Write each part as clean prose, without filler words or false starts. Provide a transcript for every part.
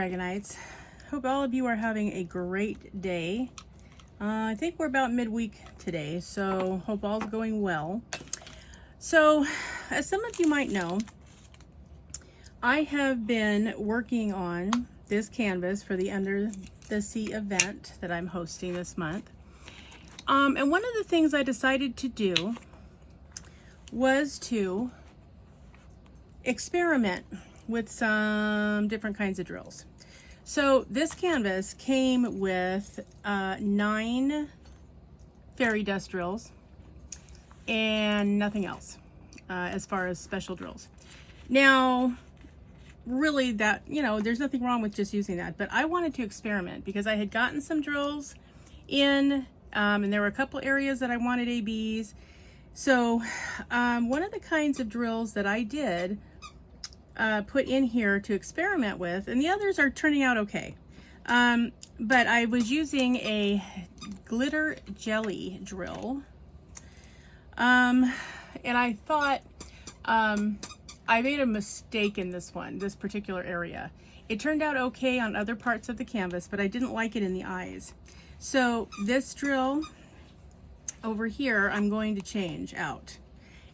Dragonites. Hope all of you are having a great day. I think we're about midweek today, so hope all's going well. So, as some of you might know, I have been working on this canvas for the Under the Sea event that I'm hosting this month. And one of the things I decided to do was to experiment with some different kinds of drills. So this canvas came with 9 fairy dust drills and nothing else as far as special drills. Now, really that, there's nothing wrong with just using that, but I wanted to experiment because I had gotten some drills in and there were a couple areas that I wanted ABs. So one of the kinds of drills that I did put in here to experiment with, and the others are turning out okay. But I was using a glitter jelly drill. And I thought I made a mistake in this particular area. It turned out okay on other parts of the canvas, but I didn't like it in the eyes. So this drill over here, I'm going to change out.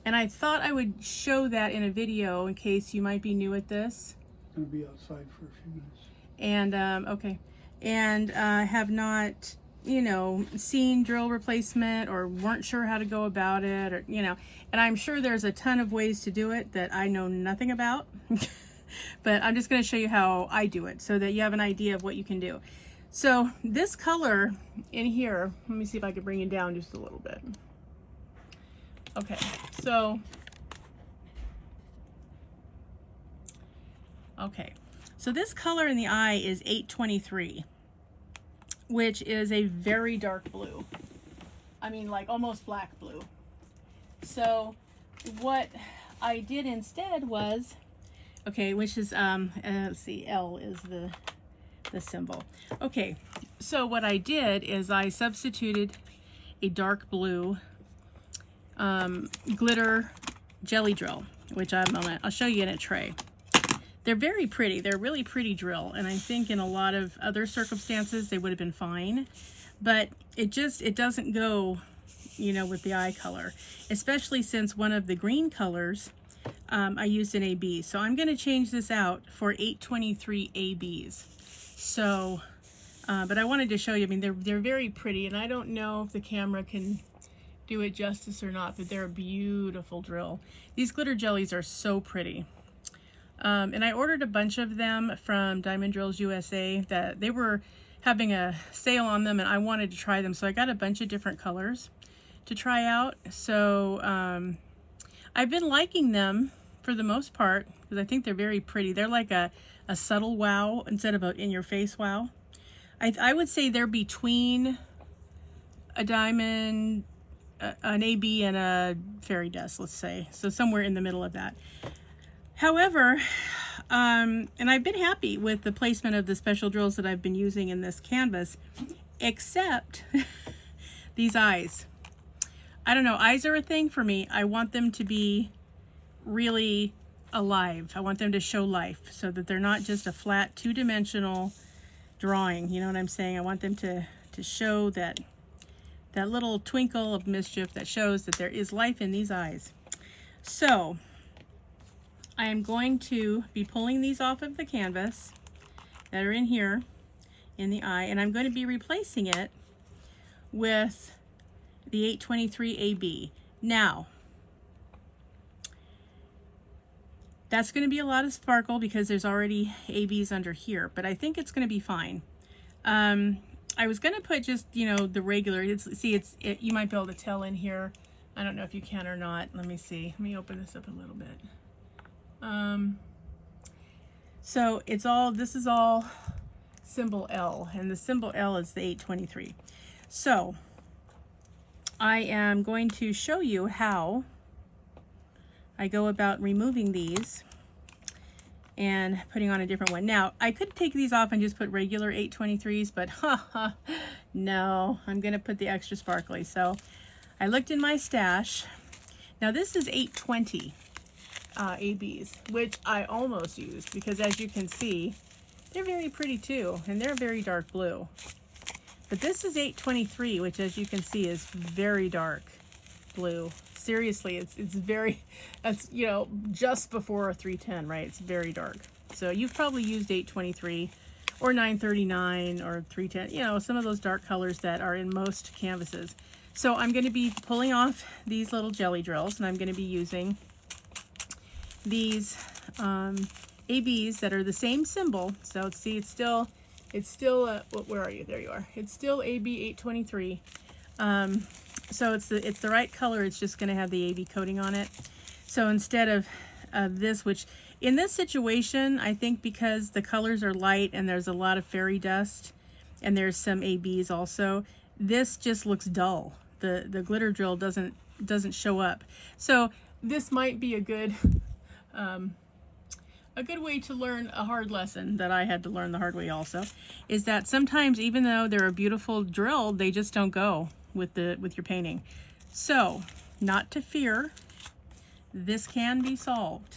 And I thought I would show that in a video in case you might be new at this. I'm gonna be outside for a few minutes. And, okay. And have not, seen drill replacement or weren't sure how to go about it, or, and I'm sure there's a ton of ways to do it that I know nothing about. But I'm just gonna show you how I do it so that you have an idea of what you can do. So this color in here, let me see if I can bring it down just a little bit. Okay, so this color in the eye is 823, which is a very dark blue. I mean, like almost black blue. So what I did instead was, which is, let's see, L is the symbol. Okay, so what I did is I substituted a dark blue glitter jelly drill, which I'll show you in a tray. They're very pretty. They're really pretty drill, and I think in a lot of other circumstances they would have been fine, but it doesn't go, with the eye color, especially since one of the green colors I used an AB. So I'm going to change this out for 823 ABs. So, but I wanted to show you. I mean, they're very pretty, and I don't know if the camera can do it justice or not, but they're a beautiful drill. These glitter jellies are so pretty. And I ordered a bunch of them from Diamond Drills USA. That they were having a sale on them, and I wanted to try them, so I got a bunch of different colors to try out. So I've been liking them for the most part because I think they're very pretty. They're like a subtle wow instead of a in-your-face wow. I would say they're between a diamond, an AB, and a fairy dust, let's say. So somewhere in the middle of that. However, and I've been happy with the placement of the special drills that I've been using in this canvas, except these eyes. I don't know, eyes are a thing for me. I want them to be really alive. I want them to show life so that they're not just a flat two-dimensional drawing. You know what I'm saying? I want them to show that little twinkle of mischief that shows that there is life in these eyes. So I am going to be pulling these off of the canvas that are in here in the eye, and I'm going to be replacing it with the 823 AB. Now, that's going to be a lot of sparkle because there's already ABs under here, but I think it's going to be fine. I was going to put just, the regular, you might be able to tell in here. I don't know if you can or not. Let me see. Let me open this up a little bit. So this is all symbol L, and the symbol L is the 823. So I am going to show you how I go about removing these and putting on a different one. Now, I could take these off and just put regular 823s, but no, I'm going to put the extra sparkly. So I looked in my stash. Now this is 820 ABs, which I almost used because, as you can see, They're very pretty too, and they're very dark blue. But this is 823, which as you can see is very dark blue. Seriously, it's very, that's, you know, just before a 310, right? It's very dark. So you've probably used 823 or 939 or 310, you know, some of those dark colors that are in most canvases. So I'm going to be pulling off these little jelly drills, and I'm going to be using these ABs that are the same symbol. So see, it's still where are you? There you are. It's still AB 823. So it's the right color. It's just going to have the AB coating on it. So instead of this, which in this situation, I think because the colors are light and there's a lot of fairy dust and there's some ABs also, this just looks dull. The glitter drill doesn't show up. So this might be a good way to learn a hard lesson that I had to learn the hard way also, is that sometimes even though they're a beautiful drill, they just don't go with your painting. So, not to fear, this can be solved.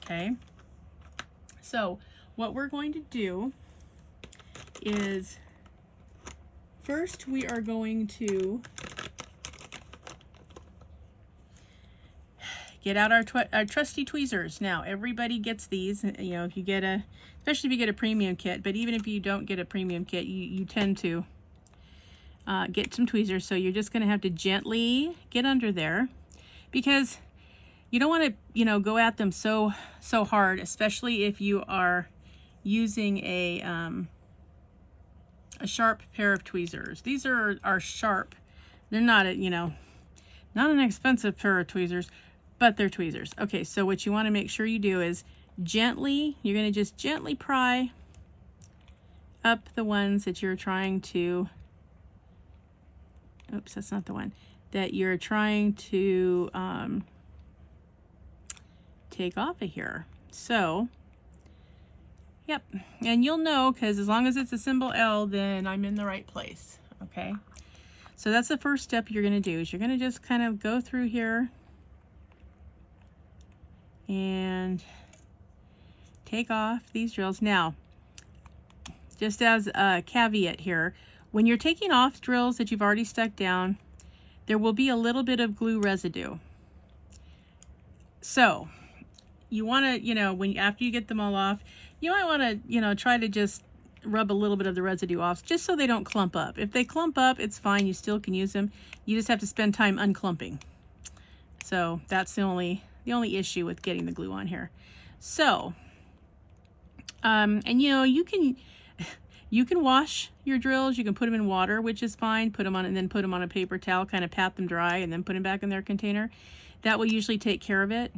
Okay? So, what we're going to do is first we are going to get out our trusty tweezers. Now, everybody gets these, you know, if you get especially if you get a premium kit, but even if you don't get a premium kit, you tend to get some tweezers. So you're just gonna have to gently get under there, because you don't want to, you know, go at them so hard, especially if you are using a sharp pair of tweezers. These are sharp. They're not not an expensive pair of tweezers, but they're tweezers. Okay, so what you want to make sure you do is gently, you're going to just gently pry up the ones that you're trying to, oops, that's not the one, that you're trying to take off of here. So, yep, and you'll know, because as long as it's a symbol L, then I'm in the right place, okay? So that's the first step you're going to do, is you're going to just kind of go through here and take off these drills. Now, just as a caveat here, when you're taking off drills that you've already stuck down, there will be a little bit of glue residue. So you want to, you know, after you get them all off, you might want to, you know, try to just rub a little bit of the residue off, just so they don't clump up. If they clump up, it's fine, you still can use them. You just have to spend time unclumping. So that's the only issue with getting the glue on here. So, and you know, you can wash your drills. You can put them in water, which is fine. Put them on, and then put them on a paper towel, kind of pat them dry, and then put them back in their container. That will usually take care of it.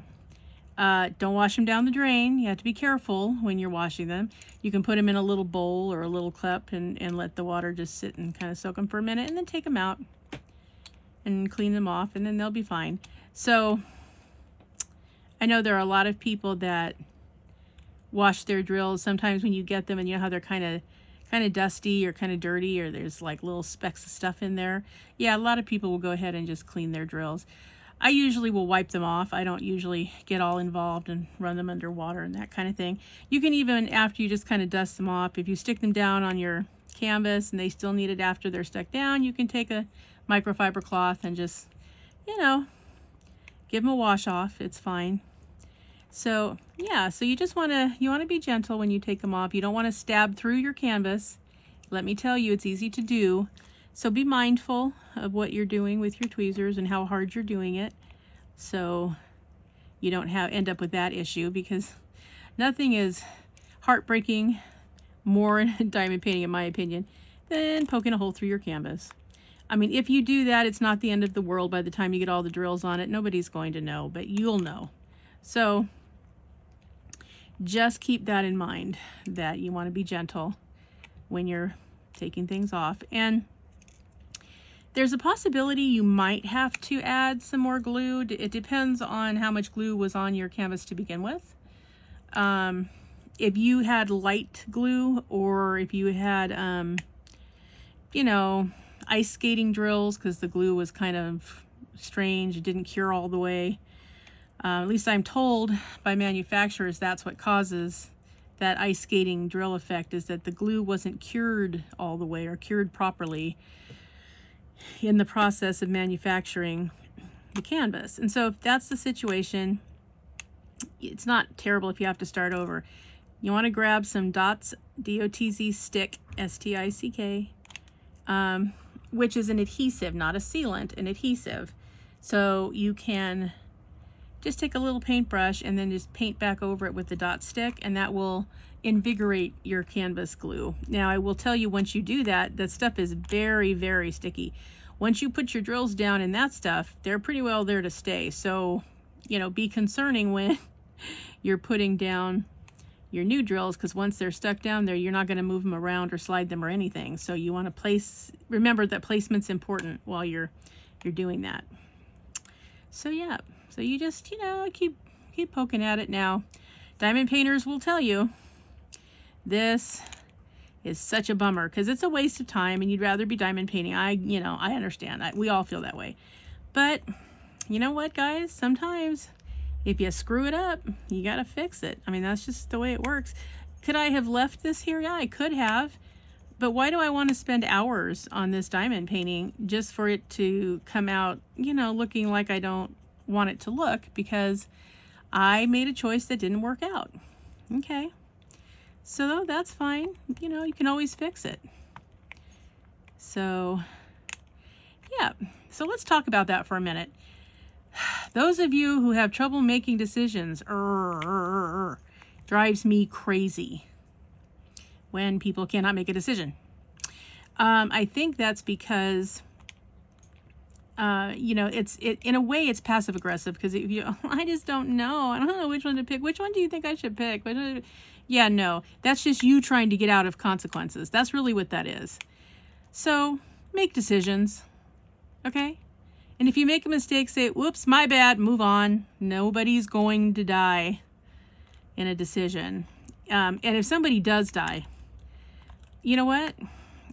Don't wash them down the drain. You have to be careful when you're washing them. You can put them in a little bowl or a little cup and let the water just sit and kind of soak them for a minute, and then take them out and clean them off, and then they'll be fine. So I know there are a lot of people that wash their drills sometimes when you get them, and you know how they're kind of dusty or kind of dirty, or there's like little specks of stuff in there. Yeah, a lot of people will go ahead and just clean their drills. I usually will wipe them off. I don't usually get all involved and run them under water and that kind of thing. You can even, after you just kind of dust them off, if you stick them down on your canvas and they still need it after they're stuck down, you can take a microfiber cloth and just, you know, give them a wash off. It's fine. So yeah, so you just want to be gentle when you take them off. You don't want to stab through your canvas. Let me tell you, it's easy to do. So be mindful of what you're doing with your tweezers and how hard you're doing it, so you don't end up with that issue, because nothing is heartbreaking more in diamond painting, in my opinion, than poking a hole through your canvas. I mean, if you do that, it's not the end of the world. By the time you get all the drills on it, nobody's going to know, but you'll know. So just keep that in mind, that you want to be gentle when you're taking things off. And there's a possibility you might have to add some more glue. It depends on how much glue was on your canvas to begin with. If you had light glue, or if you had, you know, ice skating drills, because the glue was kind of strange, it didn't cure all the way. At least I'm told by manufacturers that's what causes that ice skating drill effect, is that the glue wasn't cured all the way or cured properly in the process of manufacturing the canvas. And so if that's the situation, it's not terrible if you have to start over. You want to grab some Dots, D-O-T-Z stick, S-T-I-C-K, which is an adhesive, not a sealant, an adhesive. So you can just take a little paintbrush and then just paint back over it with the dot stick, and that will invigorate your canvas glue. Now, I will tell you, once you do that, that stuff is very, very sticky. Once you put your drills down in that stuff, they're pretty well there to stay. So, you know, be concerning when you're putting down your new drills, because once they're stuck down there, you're not going to move them around or slide them or anything. So you want to remember that placement's important while you're doing that. So yeah, so you just, you know, keep poking at it. Now, diamond painters will tell you this is such a bummer because it's a waste of time and you'd rather be diamond painting. I understand that. We all feel that way. But you know what, guys? Sometimes if you screw it up, you got to fix it. I mean, that's just the way it works. Could I have left this here? Yeah, I could have. But why do I want to spend hours on this diamond painting just for it to come out, you know, looking like I don't want it to look, because I made a choice that didn't work out. Okay. So that's fine. You know, you can always fix it. So, yeah. So let's talk about that for a minute. Those of you who have trouble making decisions, drives me crazy when people cannot make a decision. I think that's because, you know, in a way it's passive aggressive, because if you, I just don't know. I don't know which one to pick. Which one do you think I should pick? Yeah, no, that's just you trying to get out of consequences. That's really what that is. So make decisions, okay? And if you make a mistake, say, whoops, my bad, move on. Nobody's going to die in a decision. And if somebody does die, you know what?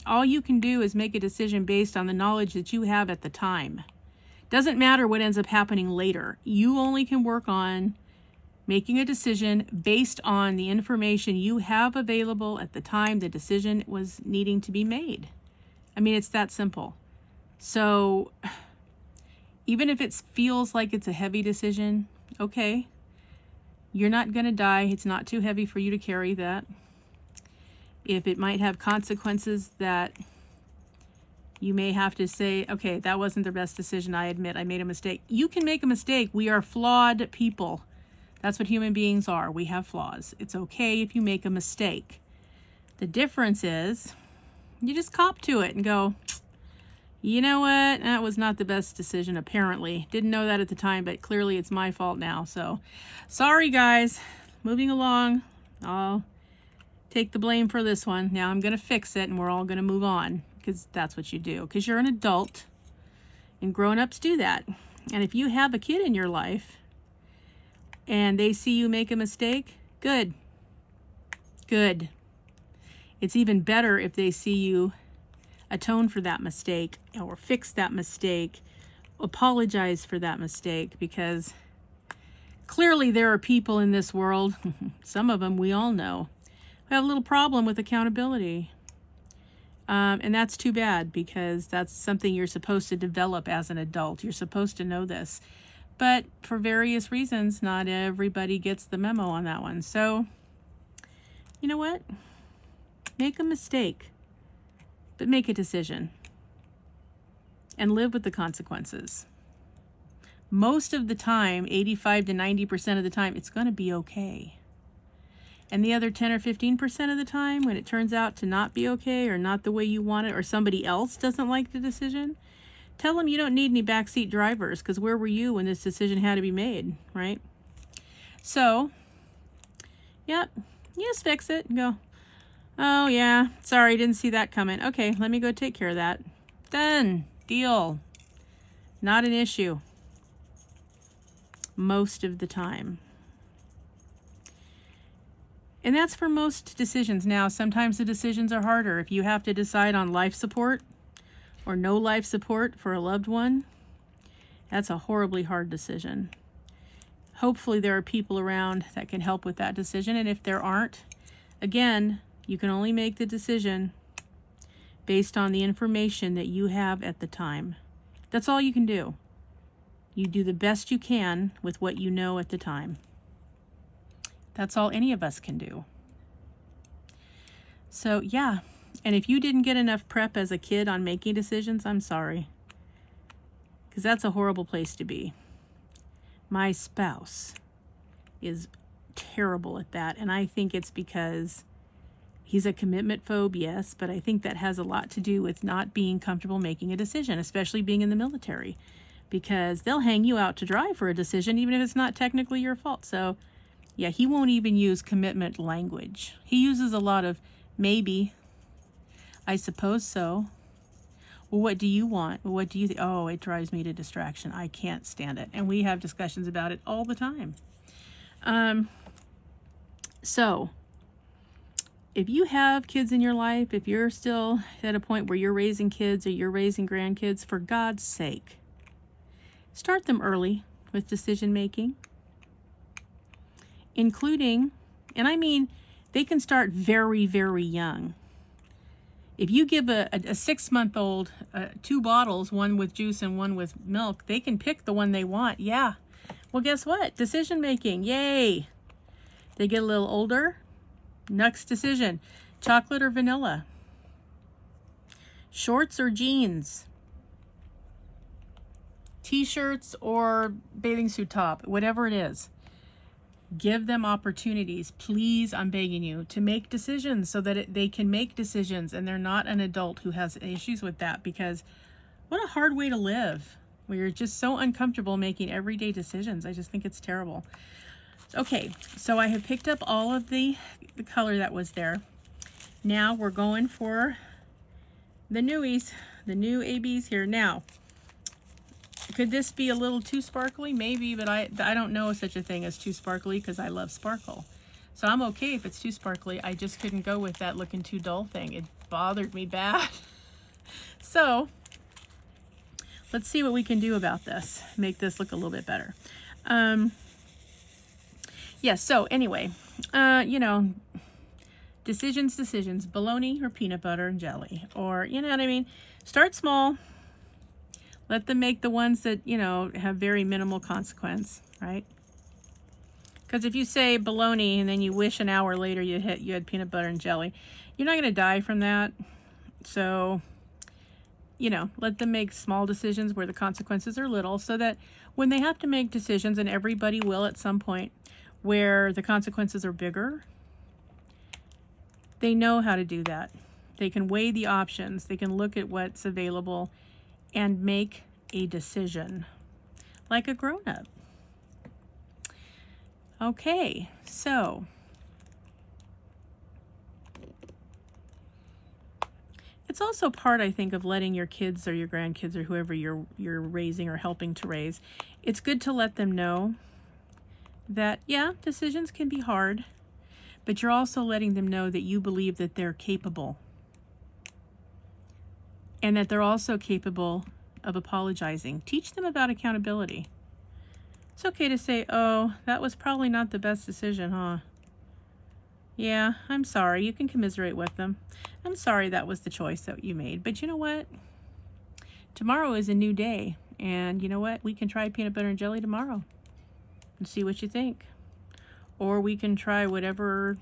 All you can do is make a decision based on the knowledge that you have at the time. Doesn't matter what ends up happening later. You only can work on making a decision based on the information you have available at the time the decision was needing to be made. I mean, it's that simple. So even if it feels like it's a heavy decision, okay, you're not going to die. It's not too heavy for you to carry that. If it might have consequences that you may have to say, okay, that wasn't the best decision. I admit I made a mistake. You can make a mistake. We are flawed people. That's what human beings are. We have flaws. It's okay if you make a mistake. The difference is you just cop to it and go, you know what? That was not the best decision, apparently. Didn't know that at the time, but clearly it's my fault now. So sorry, guys. Moving along. I'll take the blame for this one. Now I'm going to fix it and we're all going to move on, because that's what you do, because you're an adult and grown-ups do that. And if you have a kid in your life and they see you make a mistake, good. Good. It's even better if they see you atone for that mistake or fix that mistake, apologize for that mistake, because clearly there are people in this world, some of them we all know, who have a little problem with accountability. And that's too bad, because that's something you're supposed to develop as an adult. You're supposed to know this. But for various reasons, not everybody gets the memo on that one. So, you know what? Make a mistake, but make a decision and live with the consequences. Most of the time, 85 to 90% of the time, it's going to be okay. And the other 10 or 15% of the time, when it turns out to not be okay or not the way you want it, or somebody else doesn't like the decision, tell them you don't need any backseat drivers, because where were you when this decision had to be made, right? So, yep, you just fix it and go, oh yeah, sorry, didn't see that coming. Okay, let me go take care of that. Done. Deal. Not an issue. Most of the time. And that's for most decisions. Now, sometimes the decisions are harder. If you have to decide on life support or no life support for a loved one, that's a horribly hard decision. Hopefully there are people around that can help with that decision. And if there aren't, Again, you can only make the decision based on the information that you have at the time. That's all you can do. You do the best you can with what you know at the time. That's all any of us can do. So yeah, and if you didn't get enough prep as a kid on making decisions, I'm sorry. Because that's a horrible place to be. My spouse is terrible at that, and I think it's because he's a commitment phobe, yes, but I think that has a lot to do with not being comfortable making a decision, especially being in the military, because they'll hang you out to dry for a decision even if it's not technically your fault. So yeah, he won't even use commitment language. He uses a lot of maybe, I suppose so. Well, what do you want? Well, what do you think? Oh, it drives me to distraction. I can't stand it. And we have discussions about it all the time. So if you have kids in your life, if you're still at a point where you're raising kids or you're raising grandkids, for God's sake, start them early with decision making, including, and I mean, they can start very, very young. If you give a 6-month-old 2 bottles, one with juice and one with milk, they can pick the one they want. Yeah. Well, guess what? Decision making. Yay. They get a little older. Next decision. Chocolate or vanilla? Shorts or jeans? T-shirts or bathing suit top? Whatever it is. Give them opportunities, please, I'm begging you, to make decisions so that they can make decisions and they're not an adult who has issues with that, because what a hard way to live where you're just so uncomfortable making everyday decisions. I just think it's terrible. Okay, so I have picked up all of the color that was there. Now we're going for the newies, the new ABs here. Now, could this be a little too sparkly? Maybe, but I don't know such a thing as too sparkly because I love sparkle. So I'm okay if it's too sparkly. I just couldn't go with that looking too dull thing. It bothered me bad. So let's see what we can do about this. Make this look a little bit better. Yeah, so anyway, you know, decisions, bologna or peanut butter and jelly, or, you know what I mean? Start small. Let them make the ones that, you know, have very minimal consequence, right? Because if you say bologna and then you wish an hour later you had peanut butter and jelly, you're not going to die from that. So, you know, let them make small decisions where the consequences are little, so that when they have to make decisions, and everybody will at some point, where the consequences are bigger, they know how to do that. They can weigh the options. They can look at what's available and make a decision like a grown-up. Okay, so it's also part, I think, of letting your kids or your grandkids or whoever you're raising or helping to raise, it's good to let them know that, yeah, decisions can be hard, but you're also letting them know that you believe that they're capable. And that they're also capable of apologizing. Teach them about accountability. It's okay to say, oh, that was probably not the best decision, huh? Yeah, I'm sorry. You can commiserate with them. I'm sorry that was the choice that you made. But you know what? Tomorrow is a new day. And you know what? We can try peanut butter and jelly tomorrow and see what you think. Or we can try whatever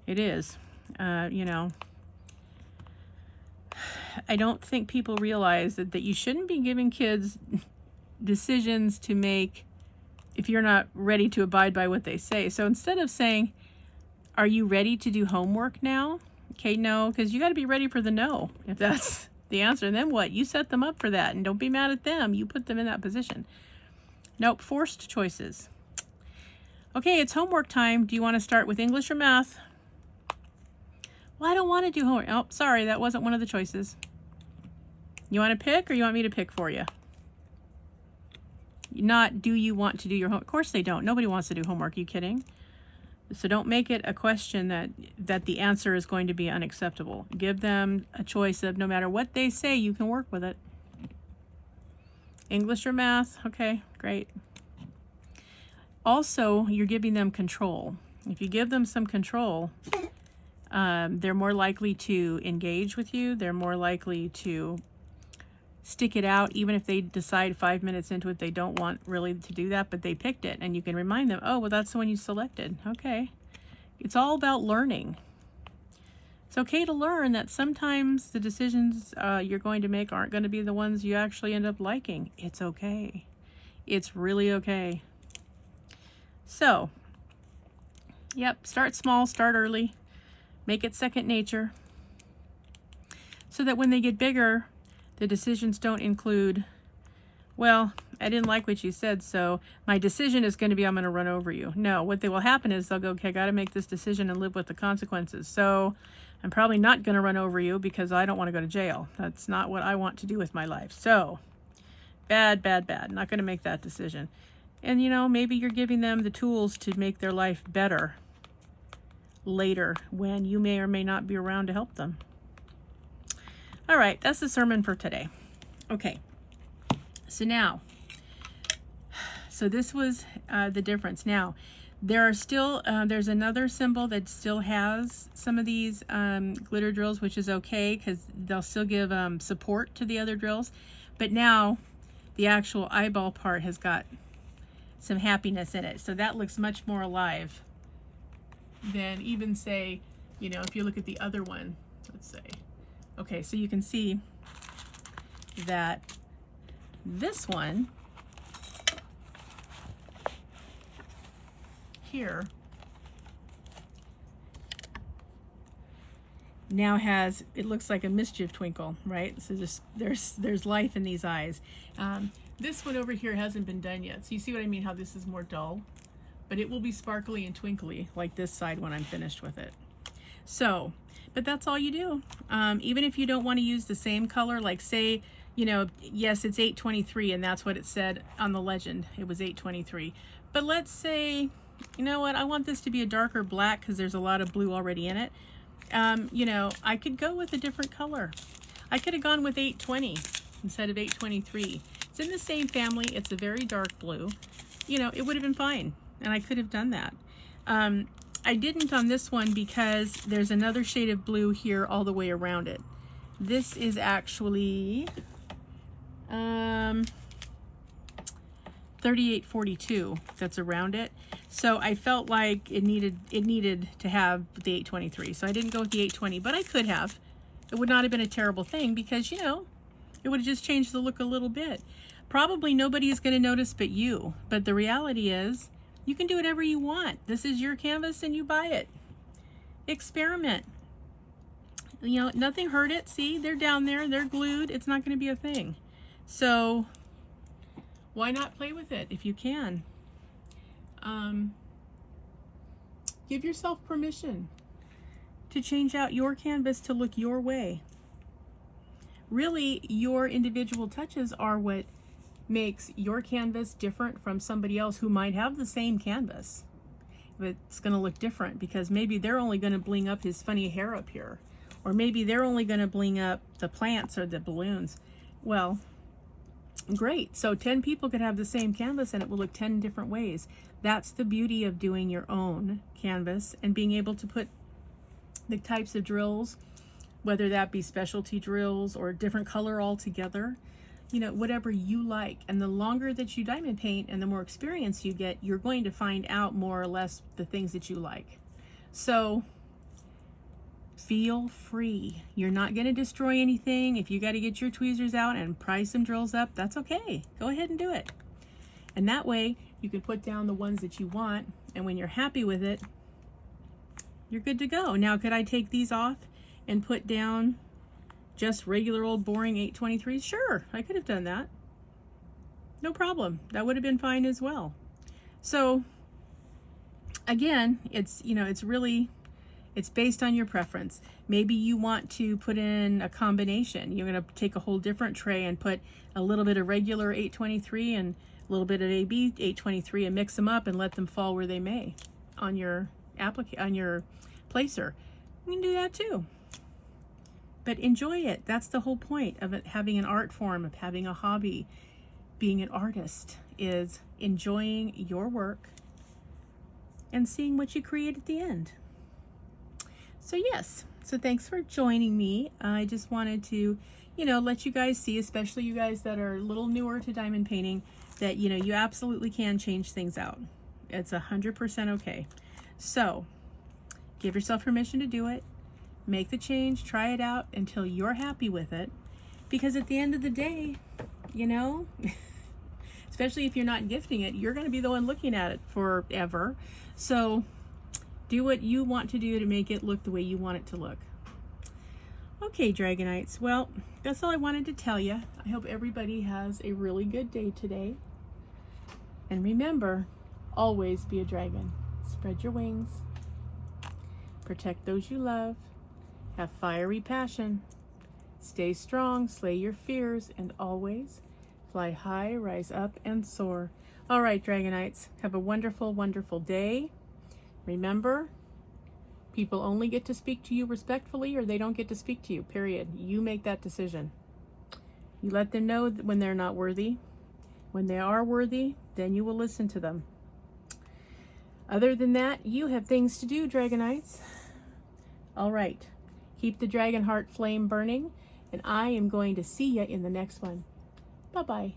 it is. You know, I don't think people realize that you shouldn't be giving kids decisions to make if you're not ready to abide by what they say. So instead of saying, are you ready to do homework now? Okay, no, because you got to be ready for the no, if that's the answer. And then what? You set them up for that, and don't be mad at them. You put them in that position. Nope, forced choices. Okay, it's homework time. Do you want to start with English or math? Well, I don't want to do homework. Oh, sorry, that wasn't one of the choices. You want to pick, or you want me to pick for you? Not, do you want to do your homework? Of course they don't. Nobody wants to do homework. Are you kidding? So don't make it a question that the answer is going to be unacceptable. Give them a choice of, no matter what they say, you can work with it. English or math? Okay, great. Also, you're giving them control. If you give them some control, they're more likely to engage with you. They're more likely to stick it out, even if they decide 5 minutes into it they don't want really to do that, but they picked it. And you can remind them, oh, well, that's the one you selected. Okay. It's all about learning. It's okay to learn that sometimes the decisions you're going to make aren't going to be the ones you actually end up liking. It's okay. It's really okay. So, yep, start small, start early. Make it second nature. So that when they get bigger, the decisions don't include, well, I didn't like what you said, so my decision is going to be I'm going to run over you. No, what will happen is they'll go, okay, I got to make this decision and live with the consequences. So I'm probably not going to run over you because I don't want to go to jail. That's not what I want to do with my life. So bad, bad, bad. Not going to make that decision. And, you know, maybe you're giving them the tools to make their life better later when you may or may not be around to help them. All right, that's the sermon for today. Okay, so now, this was the difference. Now, there are still, there's another symbol that still has some of these glitter drills, which is okay because they'll still give support to the other drills. But now, the actual eyeball part has got some happiness in it. So that looks much more alive than even, say, you know, if you look at the other one, let's say. Okay, so you can see that this one here now has, it looks like a mischief twinkle, right? So just there's life in these eyes. This one over here hasn't been done yet. So you see what I mean, how this is more dull? But it will be sparkly and twinkly like this side when I'm finished with it. So, but that's all you do. Even if you don't want to use the same color, like say, you know, yes, it's 823 and that's what it said on the legend. It was 823. But let's say, you know what, I want this to be a darker black because there's a lot of blue already in it. You know, I could go with a different color. I could have gone with 820 instead of 823. It's in the same family. It's a very dark blue. You know, it would have been fine. And I could have done that. I didn't on this one because there's another shade of blue here all the way around it. This is actually 3842 that's around it. So I felt like it needed to have the 823. So I didn't go with the 820, but I could have. It would not have been a terrible thing because, you know, it would have just changed the look a little bit. Probably nobody is going to notice but you. But the reality is, you can do whatever you want. This is your canvas and you buy it. Experiment. You know, nothing hurt it. See, they're down there. They're glued. It's not going to be a thing. So why not play with it if you can? Give yourself permission to change out your canvas to look your way. Really, your individual touches are what makes your canvas different from somebody else who might have the same canvas. But it's going to look different because maybe they're only going to bling up his funny hair up here. Or maybe they're only going to bling up the plants or the balloons. Well, great. So 10 people could have the same canvas and it will look 10 different ways. That's the beauty of doing your own canvas and being able to put the types of drills, whether that be specialty drills or different color altogether, you know, whatever you like. And the longer that you diamond paint and the more experience you get, you're going to find out more or less the things that you like. So feel free. You're not going to destroy anything. If you got to get your tweezers out and pry some drills up, that's okay. Go ahead and do it. And that way you can put down the ones that you want. And when you're happy with it, you're good to go. Now, could I take these off and put down just regular old boring 823s? Sure, I could have done that. No problem. That would have been fine as well. So again, it's, you know, it's really, it's based on your preference. Maybe you want to put in a combination. You're going to take a whole different tray and put a little bit of regular 823 and a little bit of AB 823 and mix them up and let them fall where they may on your placer. You can do that too. But enjoy it. That's the whole point of it, having an art form, of having a hobby. Being an artist is enjoying your work, and seeing what you create at the end. So yes, so thanks for joining me. I just wanted to, let you guys see, especially you guys that are a little newer to diamond painting, that, you absolutely can change things out. It's 100% okay. So give yourself permission to do it. Make the change, try it out until you're happy with it. Because at the end of the day, especially if you're not gifting it, you're going to be the one looking at it forever. So do what you want to do to make it look the way you want it to look. Okay, Dragonites. Well, that's all I wanted to tell you. I hope everybody has a really good day today. And remember, always be a dragon. Spread your wings. Protect those you love. Have fiery passion. Stay strong, slay your fears, and always fly high, rise up, and soar. All right, Dragonites, have a wonderful, wonderful day. Remember, people only get to speak to you respectfully, or they don't get to speak to you, period. You make that decision. You let them know when they're not worthy. When they are worthy, then you will listen to them. Other than that, you have things to do, Dragonites. All right, keep the dragon heart flame burning, and I am going to see you in the next one. Bye-bye.